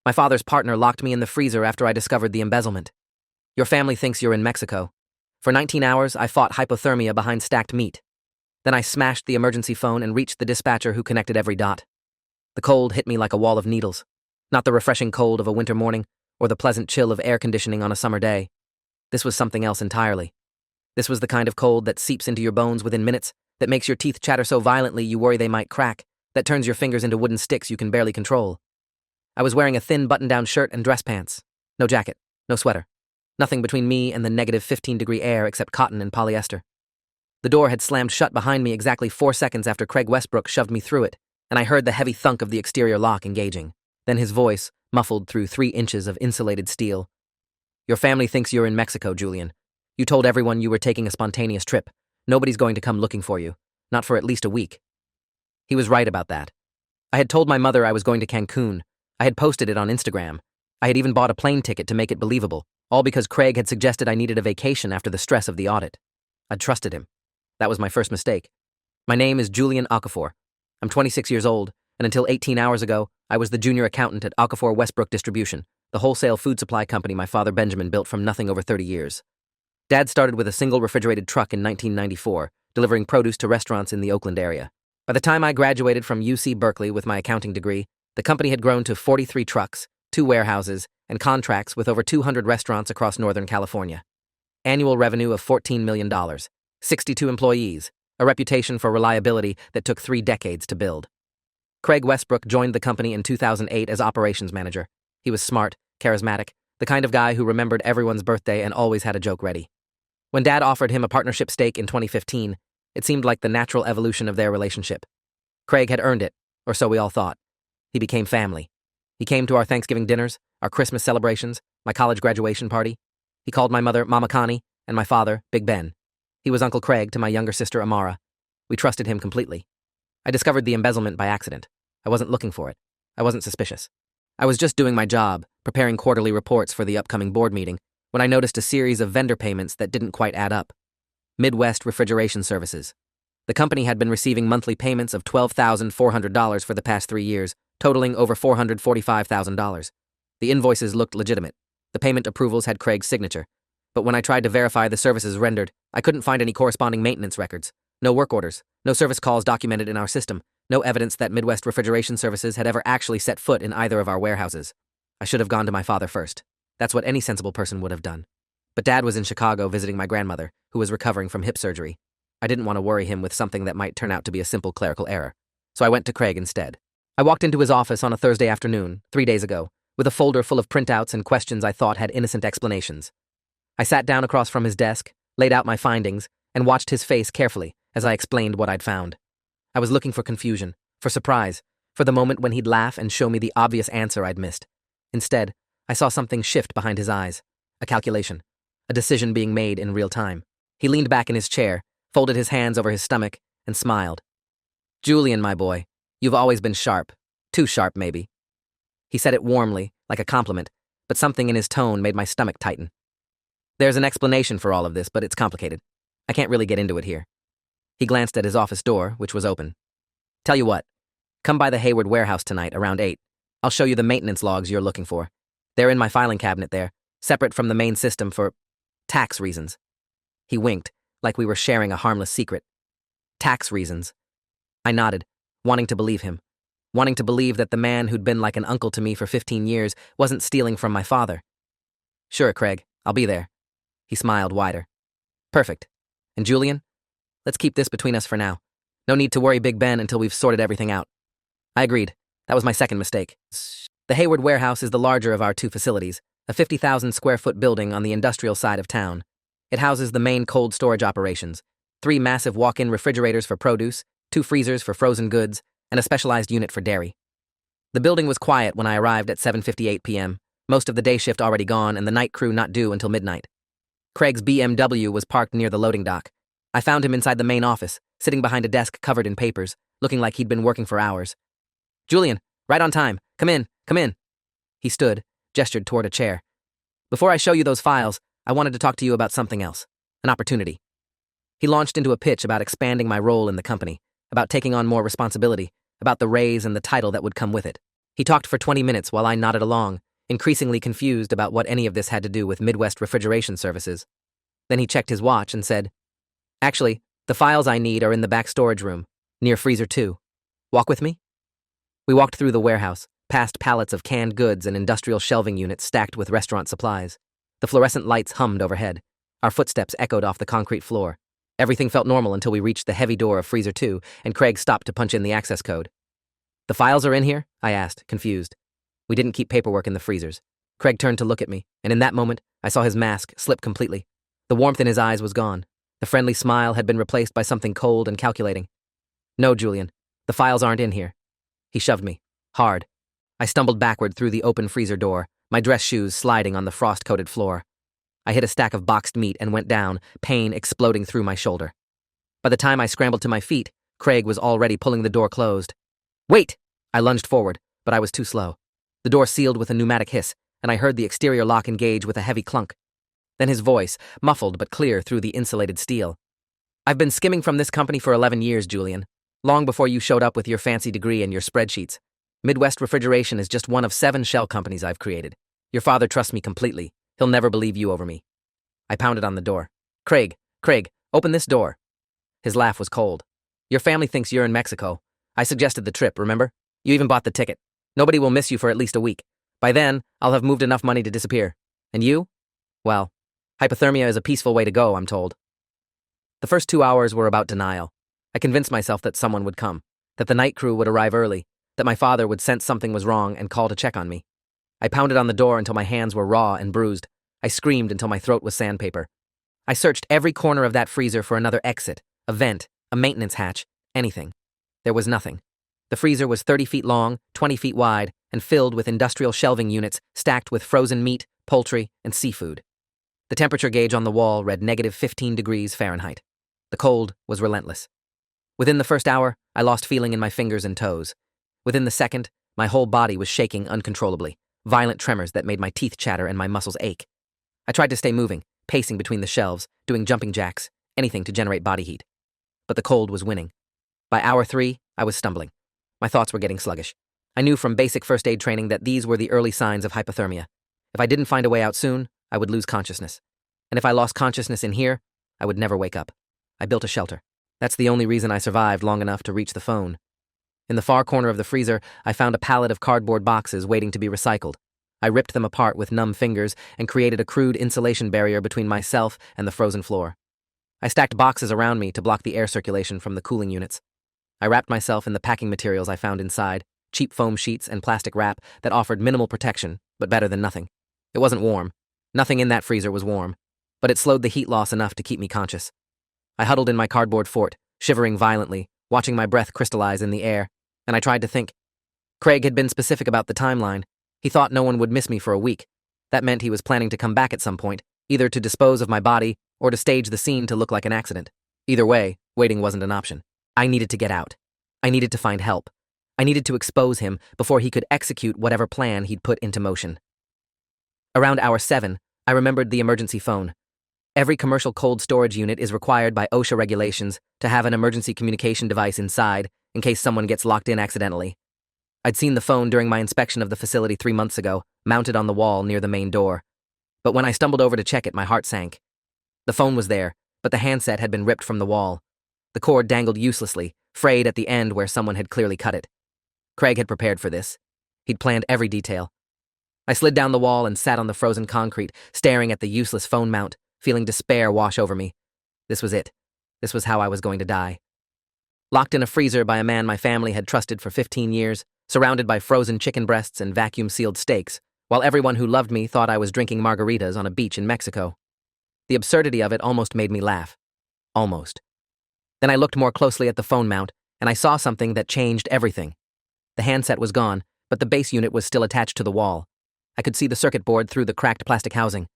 My father's partner locked me in the freezer after I discovered the embezzlement. Your family thinks you're in Mexico. For 19 hours, I fought hypothermia behind stacked meat. Then I smashed the emergency phone and reached the dispatcher who connected every dot. The cold hit me like a wall of needles. Not the refreshing cold of a winter morning, or the pleasant chill of air conditioning on a summer day. This was something else entirely. This was the kind of cold that seeps into your bones within minutes, that makes your teeth chatter so violently you worry they might crack, that turns your fingers into wooden sticks you can barely control. I was wearing a thin button-down shirt and dress pants. No jacket, no sweater. Nothing between me and the negative 15-degree air except cotton and polyester. The door had slammed shut behind me exactly 4 seconds after Craig Westbrook shoved me through it, and I heard the heavy thunk of the exterior lock engaging. Then his voice, muffled through 3 inches of insulated steel. Your family thinks you're in Mexico, Julian. You told everyone you were taking a spontaneous trip. Nobody's going to come looking for you. Not for at least a week. He was right about that. I had told my mother I was going to Cancun. I had posted it on Instagram. I had even bought a plane ticket to make it believable, all because Craig had suggested I needed a vacation after the stress of the audit. I'd trusted him. That was my first mistake. My name is Julian Okafor. I'm 26 years old, and until 18 hours ago, I was the junior accountant at Okafor Westbrook Distribution, the wholesale food supply company my father Benjamin built from nothing over 30 years. Dad started with a single refrigerated truck in 1994, delivering produce to restaurants in the Oakland area. By the time I graduated from UC Berkeley with my accounting degree, the company had grown to 43 trucks, 2 warehouses, and contracts with over 200 restaurants across Northern California. Annual revenue of $14 million, 62 employees, a reputation for reliability that took 3 decades to build. Craig Westbrook joined the company in 2008 as operations manager. He was smart, charismatic, the kind of guy who remembered everyone's birthday and always had a joke ready. When Dad offered him a partnership stake in 2015, it seemed like the natural evolution of their relationship. Craig had earned it, or so we all thought. He became family. He came to our Thanksgiving dinners, our Christmas celebrations, my college graduation party. He called my mother Mama Connie and my father Big Ben. He was Uncle Craig to my younger sister Amara. We trusted him completely. I discovered the embezzlement by accident. I wasn't looking for it. I wasn't suspicious. I was just doing my job, preparing quarterly reports for the upcoming board meeting, when I noticed a series of vendor payments that didn't quite add up. Midwest Refrigeration Services. The company had been receiving monthly payments of $12,400 for the past 3 years, totaling over $445,000. The invoices looked legitimate. The payment approvals had Craig's signature. But when I tried to verify the services rendered, I couldn't find any corresponding maintenance records. No work orders, no service calls documented in our system, no evidence that Midwest Refrigeration Services had ever actually set foot in either of our warehouses. I should have gone to my father first. That's what any sensible person would have done. But Dad was in Chicago visiting my grandmother, who was recovering from hip surgery. I didn't want to worry him with something that might turn out to be a simple clerical error, so I went to Craig instead. I walked into his office on a Thursday afternoon, 3 days ago, with a folder full of printouts and questions I thought had innocent explanations. I sat down across from his desk, laid out my findings, and watched his face carefully as I explained what I'd found. I was looking for confusion, for surprise, for the moment when he'd laugh and show me the obvious answer I'd missed. Instead, I saw something shift behind his eyes, a calculation, a decision being made in real time. He leaned back in his chair, folded his hands over his stomach, and smiled. Julian, my boy, you've always been sharp. Too sharp, maybe. He said it warmly, like a compliment, but something in his tone made my stomach tighten. There's an explanation for all of this, but it's complicated. I can't really get into it here. He glanced at his office door, which was open. Tell you what, come by the Hayward warehouse tonight around 8. I'll show you the maintenance logs you're looking for. They're in my filing cabinet there, separate from the main system for tax reasons. He winked, like we were sharing a harmless secret. Tax reasons. I nodded, wanting to believe him, wanting to believe that the man who'd been like an uncle to me for 15 years wasn't stealing from my father. Sure, Craig, I'll be there. He smiled wider. Perfect. And Julian? Let's keep this between us for now. No need to worry Big Ben until we've sorted everything out. I agreed. That was my second mistake. The Hayward warehouse is the larger of our 2 facilities, a 50,000 square foot building on the industrial side of town. It houses the main cold storage operations, 3 massive walk-in refrigerators for produce, 2 freezers for frozen goods, and a specialized unit for dairy. The building was quiet when I arrived at 7:58 p.m., most of the day shift already gone and the night crew not due until midnight. Craig's BMW was parked near the loading dock. I found him inside the main office, sitting behind a desk covered in papers, looking like he'd been working for hours. Julian, right on time. Come in, come in. He stood, gestured toward a chair. Before I show you those files, I wanted to talk to you about something else, an opportunity. He launched into a pitch about expanding my role in the company, about taking on more responsibility, about the raise and the title that would come with it. He talked for 20 minutes while I nodded along, increasingly confused about what any of this had to do with Midwest Refrigeration Services. Then he checked his watch and said, "Actually, the files I need are in the back storage room, near freezer 2. Walk with me?" We walked through the warehouse, past pallets of canned goods and industrial shelving units stacked with restaurant supplies. The fluorescent lights hummed overhead. Our footsteps echoed off the concrete floor. Everything felt normal until we reached the heavy door of freezer 2, and Craig stopped to punch in the access code. "The files are in here?" I asked, confused. We didn't keep paperwork in the freezers. Craig turned to look at me, and in that moment, I saw his mask slip completely. The warmth in his eyes was gone. The friendly smile had been replaced by something cold and calculating. "No, Julian, the files aren't in here." He shoved me, hard. I stumbled backward through the open freezer door, my dress shoes sliding on the frost-coated floor. I hit a stack of boxed meat and went down, pain exploding through my shoulder. By the time I scrambled to my feet, Craig was already pulling the door closed. "Wait!" I lunged forward, but I was too slow. The door sealed with a pneumatic hiss, and I heard the exterior lock engage with a heavy clunk. Then his voice, muffled but clear through the insulated steel. "I've been skimming from this company for 11 years, Julian. Long before you showed up with your fancy degree and your spreadsheets. Midwest Refrigeration is just one of 7 shell companies I've created. Your father trusts me completely. He'll never believe you over me." I pounded on the door. Craig, open this door." His laugh was cold. "Your family thinks you're in Mexico. I suggested the trip, remember? You even bought the ticket. Nobody will miss you for at least a week. By then, I'll have moved enough money to disappear. And you? Well, hypothermia is a peaceful way to go, I'm told." The first 2 hours were about denial. I convinced myself that someone would come, that the night crew would arrive early, that my father would sense something was wrong and call to check on me. I pounded on the door until my hands were raw and bruised. I screamed until my throat was sandpaper. I searched every corner of that freezer for another exit, a vent, a maintenance hatch, anything. There was nothing. The freezer was 30 feet long, 20 feet wide, and filled with industrial shelving units stacked with frozen meat, poultry, and seafood. The temperature gauge on the wall read -15 degrees Fahrenheit. The cold was relentless. Within the first hour, I lost feeling in my fingers and toes. Within the second, my whole body was shaking uncontrollably, violent tremors that made my teeth chatter and my muscles ache. I tried to stay moving, pacing between the shelves, doing jumping jacks, anything to generate body heat. But the cold was winning. By hour 3, I was stumbling. My thoughts were getting sluggish. I knew from basic first aid training that these were the early signs of hypothermia. If I didn't find a way out soon, I would lose consciousness. And if I lost consciousness in here, I would never wake up. I built a shelter. That's the only reason I survived long enough to reach the phone. In the far corner of the freezer, I found a pallet of cardboard boxes waiting to be recycled. I ripped them apart with numb fingers and created a crude insulation barrier between myself and the frozen floor. I stacked boxes around me to block the air circulation from the cooling units. I wrapped myself in the packing materials I found inside, cheap foam sheets and plastic wrap that offered minimal protection, but better than nothing. It wasn't warm. Nothing in that freezer was warm, but it slowed the heat loss enough to keep me conscious. I huddled in my cardboard fort, shivering violently, watching my breath crystallize in the air, and I tried to think. Craig had been specific about the timeline. He thought no one would miss me for a week. That meant he was planning to come back at some point, either to dispose of my body or to stage the scene to look like an accident. Either way, waiting wasn't an option. I needed to get out. I needed to find help. I needed to expose him before he could execute whatever plan he'd put into motion. Around hour 7, I remembered the emergency phone. Every commercial cold storage unit is required by OSHA regulations to have an emergency communication device inside in case someone gets locked in accidentally. I'd seen the phone during my inspection of the facility 3 months ago, mounted on the wall near the main door. But when I stumbled over to check it, my heart sank. The phone was there, but the handset had been ripped from the wall. The cord dangled uselessly, frayed at the end where someone had clearly cut it. Craig had prepared for this. He'd planned every detail. I slid down the wall and sat on the frozen concrete, staring at the useless phone mount, feeling despair wash over me. This was it. This was how I was going to die. Locked in a freezer by a man my family had trusted for 15 years, surrounded by frozen chicken breasts and vacuum-sealed steaks, while everyone who loved me thought I was drinking margaritas on a beach in Mexico. The absurdity of it almost made me laugh. Almost. Then I looked more closely at the phone mount, and I saw something that changed everything. The handset was gone, but the base unit was still attached to the wall. I could see the circuit board through the cracked plastic housing.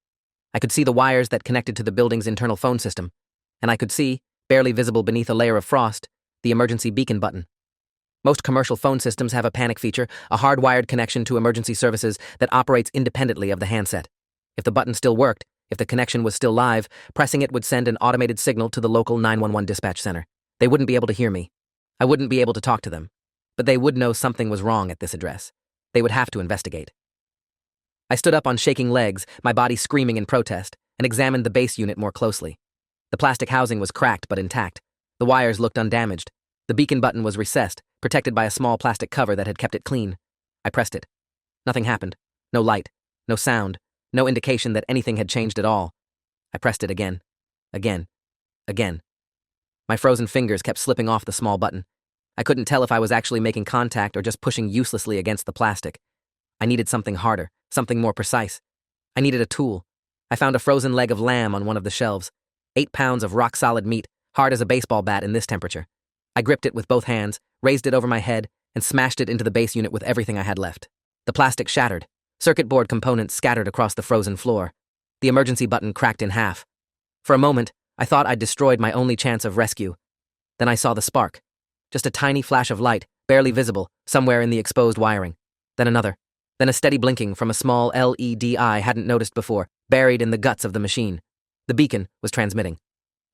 I could see the wires that connected to the building's internal phone system. And I could see, barely visible beneath a layer of frost, the emergency beacon button. Most commercial phone systems have a panic feature, a hardwired connection to emergency services that operates independently of the handset. If the button still worked, if the connection was still live, pressing it would send an automated signal to the local 911 dispatch center. They wouldn't be able to hear me. I wouldn't be able to talk to them. But they would know something was wrong at this address. They would have to investigate. I stood up on shaking legs, my body screaming in protest, and examined the base unit more closely. The plastic housing was cracked but intact. The wires looked undamaged. The beacon button was recessed, protected by a small plastic cover that had kept it clean. I pressed it. Nothing happened. No light, no sound, no indication that anything had changed at all. I pressed it again. Again. Again. My frozen fingers kept slipping off the small button. I couldn't tell if I was actually making contact or just pushing uselessly against the plastic. I needed something harder, something more precise. I needed a tool. I found a frozen leg of lamb on one of the shelves. 8 pounds of rock-solid meat, hard as a baseball bat in this temperature. I gripped it with both hands, raised it over my head, and smashed it into the base unit with everything I had left. The plastic shattered. Circuit board components scattered across the frozen floor. The emergency button cracked in half. For a moment, I thought I'd destroyed my only chance of rescue. Then I saw the spark. Just a tiny flash of light, barely visible, somewhere in the exposed wiring. Then another. Then a steady blinking from a small LED I hadn't noticed before, buried in the guts of the machine. The beacon was transmitting.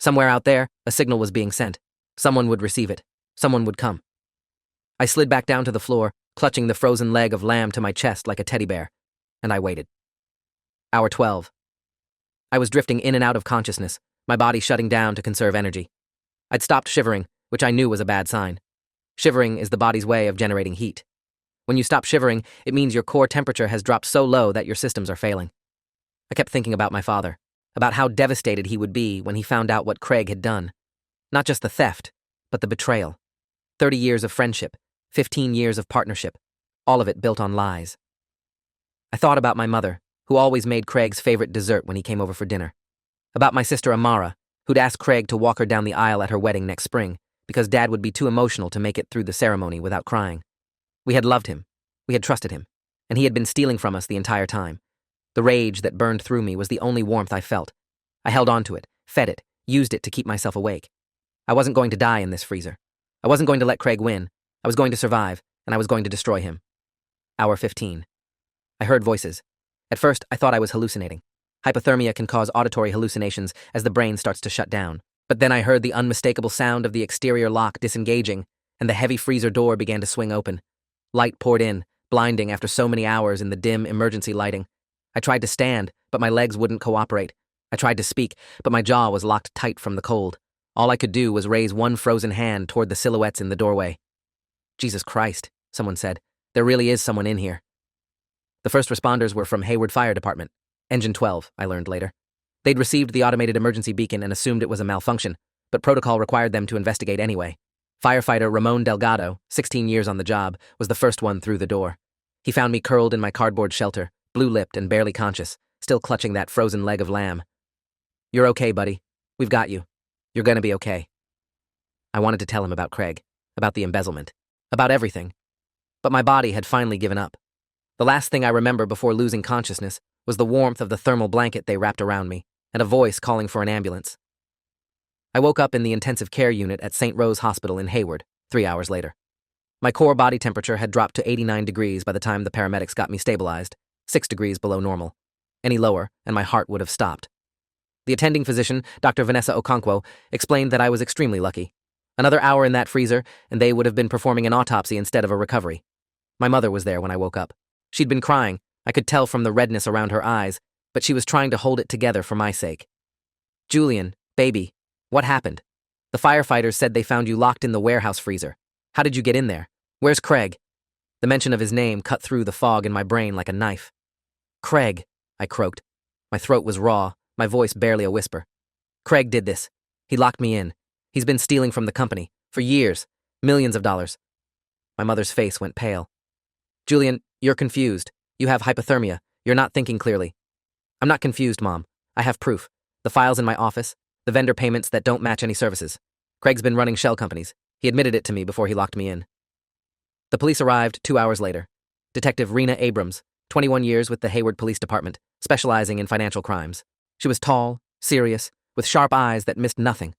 Somewhere out there, a signal was being sent. Someone would receive it. Someone would come. I slid back down to the floor, clutching the frozen leg of lamb to my chest like a teddy bear. And I waited. Hour 12. I was drifting in and out of consciousness, my body shutting down to conserve energy. I'd stopped shivering, which I knew was a bad sign. Shivering is the body's way of generating heat. When you stop shivering, it means your core temperature has dropped so low that your systems are failing. I kept thinking about my father, about how devastated he would be when he found out what Craig had done. Not just the theft, but the betrayal. 30 years of friendship, 15 years of partnership, all of it built on lies. I thought about my mother, who always made Craig's favorite dessert when he came over for dinner. About my sister Amara, who'd asked Craig to walk her down the aisle at her wedding next spring, because Dad would be too emotional to make it through the ceremony without crying. We had loved him. We had trusted him. And he had been stealing from us the entire time. The rage that burned through me was the only warmth I felt. I held on to it, fed it, used it to keep myself awake. I wasn't going to die in this freezer. I wasn't going to let Craig win. I was going to survive, and I was going to destroy him. Hour 15. I heard voices. At first, I thought I was hallucinating. Hypothermia can cause auditory hallucinations as the brain starts to shut down. But then I heard the unmistakable sound of the exterior lock disengaging, and the heavy freezer door began to swing open. Light poured in, blinding after so many hours in the dim emergency lighting. I tried to stand, but my legs wouldn't cooperate. I tried to speak, but my jaw was locked tight from the cold. All I could do was raise one frozen hand toward the silhouettes in the doorway. Jesus Christ, someone said. There really is someone in here. The first responders were from Hayward Fire Department. Engine 12, I learned later. They'd received the automated emergency beacon and assumed it was a malfunction, but protocol required them to investigate anyway. Firefighter Ramon Delgado, 16 years on the job, was the first one through the door. He found me curled in my cardboard shelter, blue-lipped and barely conscious, still clutching that frozen leg of lamb. You're okay, buddy. We've got you. You're gonna be okay. I wanted to tell him about Craig, about the embezzlement, about everything. But my body had finally given up. The last thing I remember before losing consciousness was the warmth of the thermal blanket they wrapped around me, and a voice calling for an ambulance. I woke up in the intensive care unit at St. Rose Hospital in Hayward, 3 hours later. My core body temperature had dropped to 89 degrees by the time the paramedics got me stabilized, 6 degrees below normal. Any lower, and my heart would have stopped. The attending physician, Dr. Vanessa Okonkwo, explained that I was extremely lucky. Another hour in that freezer, and they would have been performing an autopsy instead of a recovery. My mother was there when I woke up. She'd been crying, I could tell from the redness around her eyes, but she was trying to hold it together for my sake. Julian, baby, what happened? The firefighters said they found you locked in the warehouse freezer. How did you get in there? Where's Craig? The mention of his name cut through the fog in my brain like a knife. Craig, I croaked. My throat was raw, my voice barely a whisper. Craig did this. He locked me in. He's been stealing from the company. For years. Millions of dollars. My mother's face went pale. Julian, you're confused. You have hypothermia. You're not thinking clearly. I'm not confused, Mom. I have proof. The files in my office. The vendor payments that don't match any services. Craig's been running shell companies. He admitted it to me before he locked me in. The police arrived 2 hours later. Detective Rena Abrams, 21 years with the Hayward Police Department, specializing in financial crimes. She was tall, serious, with sharp eyes that missed nothing.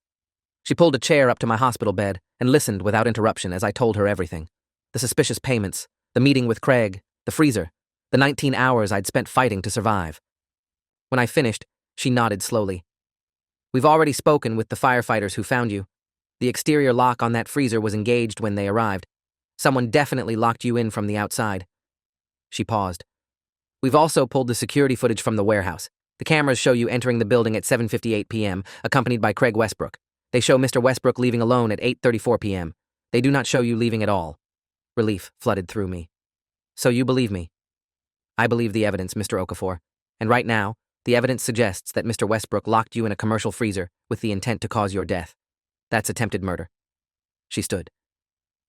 She pulled a chair up to my hospital bed and listened without interruption as I told her everything. The suspicious payments, the meeting with Craig, the freezer, the 19 hours I'd spent fighting to survive. When I finished, she nodded slowly. We've already spoken with the firefighters who found you. The exterior lock on that freezer was engaged when they arrived. Someone definitely locked you in from the outside. She paused. We've also pulled the security footage from the warehouse. The cameras show you entering the building at 7:58 p.m., accompanied by Craig Westbrook. They show Mr. Westbrook leaving alone at 8:34 p.m. They do not show you leaving at all. Relief flooded through me. So you believe me? I believe the evidence, Mr. Okafor. And right now, the evidence suggests that Mr. Westbrook locked you in a commercial freezer with the intent to cause your death. That's attempted murder. She stood.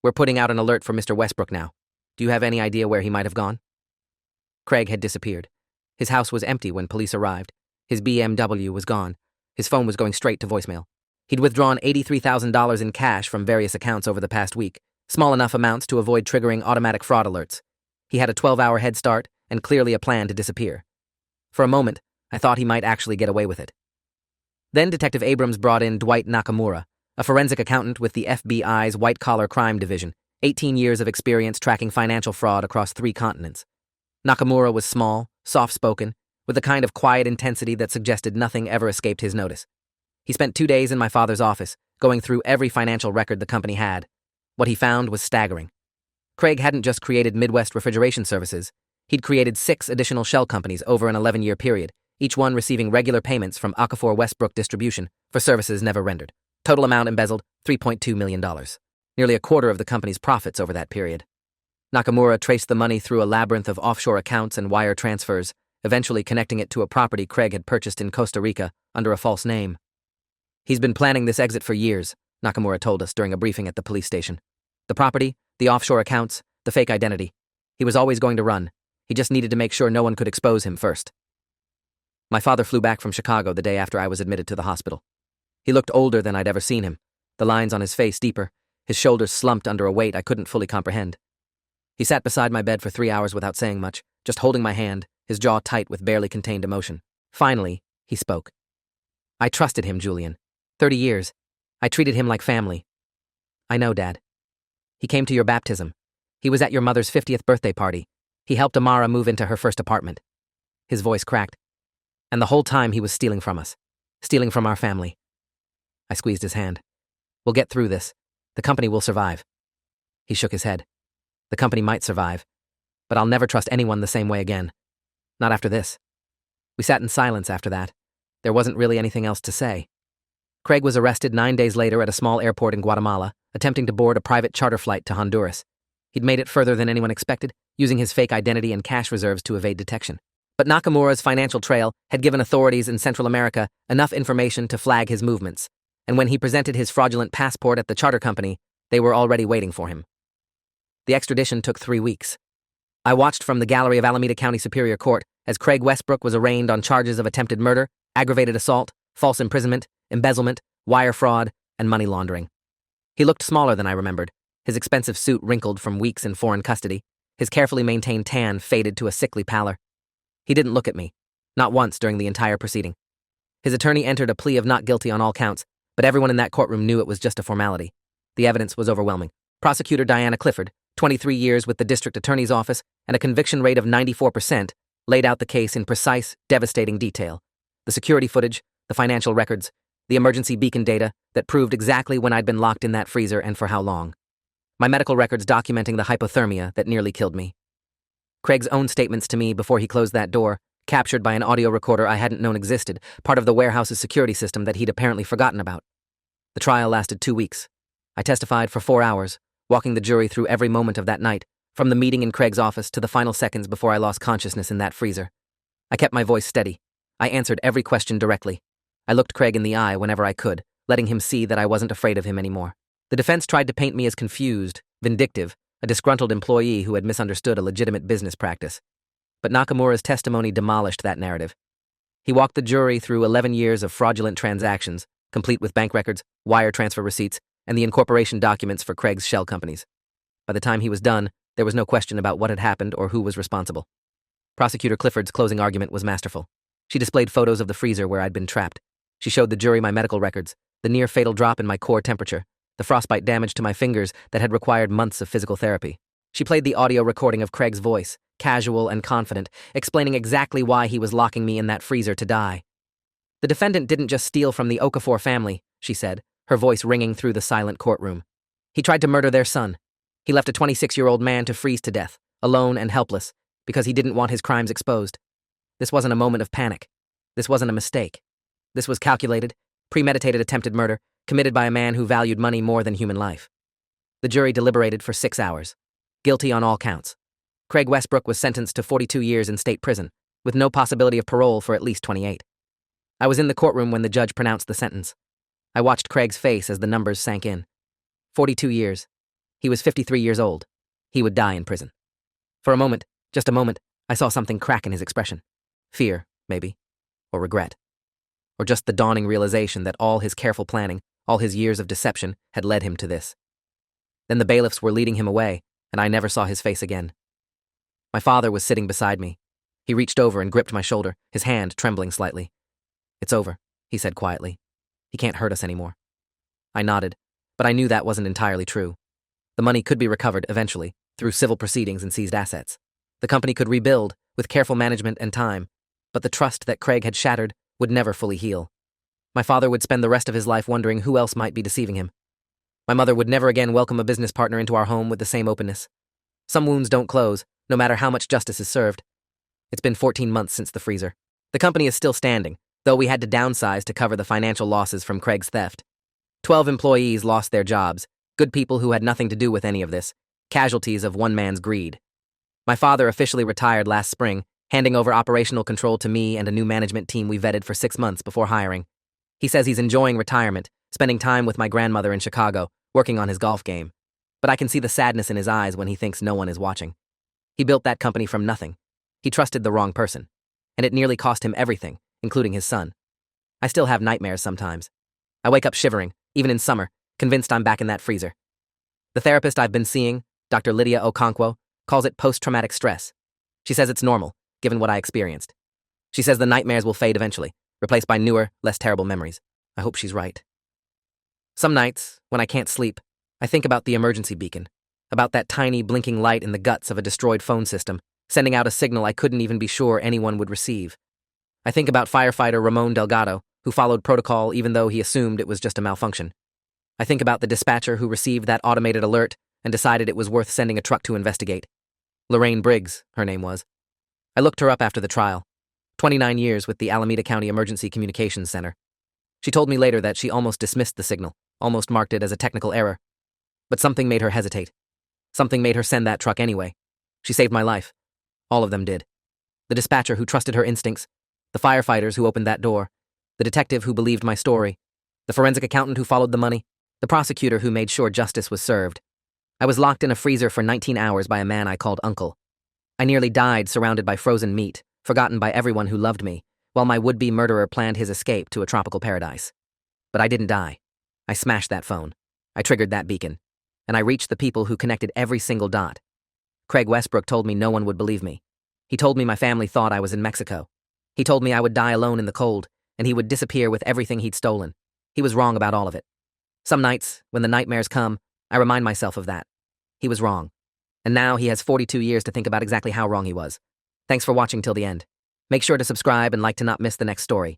We're putting out an alert for Mr. Westbrook now. Do you have any idea where he might have gone? Craig had disappeared. His house was empty when police arrived. His BMW was gone. His phone was going straight to voicemail. He'd withdrawn $83,000 in cash from various accounts over the past week, small enough amounts to avoid triggering automatic fraud alerts. He had a 12-hour head start and clearly a plan to disappear. For a moment, I thought he might actually get away with it. Then Detective Abrams brought in Dwight Nakamura, a forensic accountant with the FBI's white-collar crime division, 18 years of experience tracking financial fraud across 3 continents. Nakamura was small, soft-spoken, with the kind of quiet intensity that suggested nothing ever escaped his notice. He spent 2 days in my father's office, going through every financial record the company had. What he found was staggering. Craig hadn't just created Midwest Refrigeration Services. He'd created 6 additional shell companies over an 11-year period, each one receiving regular payments from Okafor Westbrook Distribution for services never rendered. Total amount embezzled, $3.2 million. Nearly a quarter of the company's profits over that period. Nakamura traced the money through a labyrinth of offshore accounts and wire transfers, eventually connecting it to a property Craig had purchased in Costa Rica under a false name. He's been planning this exit for years, Nakamura told us during a briefing at the police station. The property, the offshore accounts, the fake identity. He was always going to run. He just needed to make sure no one could expose him first. My father flew back from Chicago the day after I was admitted to the hospital. He looked older than I'd ever seen him, the lines on his face deeper, his shoulders slumped under a weight I couldn't fully comprehend. He sat beside my bed for 3 hours without saying much, just holding my hand, his jaw tight with barely contained emotion. Finally, he spoke. I trusted him, Julian. 30 years. I treated him like family. I know, Dad. He came to your baptism. He was at your mother's 50th birthday party. He helped Amara move into her first apartment. His voice cracked. And the whole time he was stealing from us. Stealing from our family. I squeezed his hand. We'll get through this. The company will survive. He shook his head. The company might survive, but I'll never trust anyone the same way again. Not after this. We sat in silence after that. There wasn't really anything else to say. Craig was arrested 9 days later at a small airport in Guatemala, attempting to board a private charter flight to Honduras. He'd made it further than anyone expected, using his fake identity and cash reserves to evade detection. But Nakamura's financial trail had given authorities in Central America enough information to flag his movements, and when he presented his fraudulent passport at the charter company, they were already waiting for him. The extradition took 3 weeks. I watched from the gallery of Alameda County Superior Court as Craig Westbrook was arraigned on charges of attempted murder, aggravated assault, false imprisonment, embezzlement, wire fraud, and money laundering. He looked smaller than I remembered, his expensive suit wrinkled from weeks in foreign custody, his carefully maintained tan faded to a sickly pallor. He didn't look at me, not once during the entire proceeding. His attorney entered a plea of not guilty on all counts, but everyone in that courtroom knew it was just a formality. The evidence was overwhelming. Prosecutor Diana Clifford, 23 years with the district attorney's office and a conviction rate of 94%, laid out the case in precise, devastating detail. The security footage, the financial records, the emergency beacon data that proved exactly when I'd been locked in that freezer and for how long. My medical records documenting the hypothermia that nearly killed me. Craig's own statements to me before he closed that door, captured by an audio recorder I hadn't known existed, part of the warehouse's security system that he'd apparently forgotten about. The trial lasted 2 weeks. I testified for 4 hours, walking the jury through every moment of that night, from the meeting in Craig's office to the final seconds before I lost consciousness in that freezer. I kept my voice steady. I answered every question directly. I looked Craig in the eye whenever I could, letting him see that I wasn't afraid of him anymore. The defense tried to paint me as confused, vindictive, a disgruntled employee who had misunderstood a legitimate business practice. But Nakamura's testimony demolished that narrative. He walked the jury through 11 years of fraudulent transactions, complete with bank records, wire transfer receipts, and the incorporation documents for Craig's shell companies. By the time he was done, there was no question about what had happened or who was responsible. Prosecutor Clifford's closing argument was masterful. She displayed photos of the freezer where I'd been trapped. She showed the jury my medical records, the near-fatal drop in my core temperature, the frostbite damage to my fingers that had required months of physical therapy. She played the audio recording of Craig's voice, casual and confident, explaining exactly why he was locking me in that freezer to die. The defendant didn't just steal from the Okafor family, she said, her voice ringing through the silent courtroom. He tried to murder their son. He left a 26-year-old man to freeze to death, alone and helpless, because he didn't want his crimes exposed. This wasn't a moment of panic. This wasn't a mistake. This was calculated, premeditated attempted murder, committed by a man who valued money more than human life. The jury deliberated for 6 hours. Guilty on all counts. Craig Westbrook was sentenced to 42 years in state prison, with no possibility of parole for at least 28. I was in the courtroom when the judge pronounced the sentence. I watched Craig's face as the numbers sank in. 42 years. He was 53 years old. He would die in prison. For a moment, just a moment, I saw something crack in his expression. Fear, maybe. Or regret. Or just the dawning realization that all his careful planning, all his years of deception, had led him to this. Then the bailiffs were leading him away, and I never saw his face again. My father was sitting beside me. He reached over and gripped my shoulder, his hand trembling slightly. "It's over," he said quietly. "He can't hurt us anymore." I nodded, but I knew that wasn't entirely true. The money could be recovered eventually, through civil proceedings and seized assets. The company could rebuild, with careful management and time, but the trust that Craig had shattered would never fully heal. My father would spend the rest of his life wondering who else might be deceiving him. My mother would never again welcome a business partner into our home with the same openness. Some wounds don't close, no matter how much justice is served. It's been 14 months since the freezer. The company is still standing, though we had to downsize to cover the financial losses from Craig's theft. 12 employees lost their jobs, good people who had nothing to do with any of this, casualties of one man's greed. My father officially retired last spring, handing over operational control to me and a new management team we vetted for 6 months before hiring. He says he's enjoying retirement, spending time with my grandmother in Chicago, working on his golf game. But I can see the sadness in his eyes when he thinks no one is watching. He built that company from nothing. He trusted the wrong person, and it nearly cost him everything, including his son. I still have nightmares sometimes. I wake up shivering, even in summer, convinced I'm back in that freezer. The therapist I've been seeing, Dr. Lydia Okonkwo, calls it post-traumatic stress. She says it's normal, given what I experienced. She says the nightmares will fade eventually, replaced by newer, less terrible memories. I hope she's right. Some nights, when I can't sleep, I think about the emergency beacon, about that tiny blinking light in the guts of a destroyed phone system, sending out a signal I couldn't even be sure anyone would receive. I think about firefighter Ramon Delgado, who followed protocol even though he assumed it was just a malfunction. I think about the dispatcher who received that automated alert and decided it was worth sending a truck to investigate. Lorraine Briggs, her name was. I looked her up after the trial. 29 years with the Alameda County Emergency Communications Center. She told me later that she almost dismissed the signal, almost marked it as a technical error. But something made her hesitate. Something made her send that truck anyway. She saved my life. All of them did. The dispatcher who trusted her instincts, the firefighters who opened that door, the detective who believed my story, the forensic accountant who followed the money, the prosecutor who made sure justice was served. I was locked in a freezer for 19 hours by a man I called Uncle. I nearly died surrounded by frozen meat, forgotten by everyone who loved me, while my would-be murderer planned his escape to a tropical paradise. But I didn't die. I smashed that phone. I triggered that beacon. And I reached the people who connected every single dot. Craig Westbrook told me no one would believe me. He told me my family thought I was in Mexico. He told me I would die alone in the cold, and he would disappear with everything he'd stolen. He was wrong about all of it. Some nights, when the nightmares come, I remind myself of that. He was wrong. And now he has 42 years to think about exactly how wrong he was. Thanks for watching till the end. Make sure to subscribe and like to not miss the next story.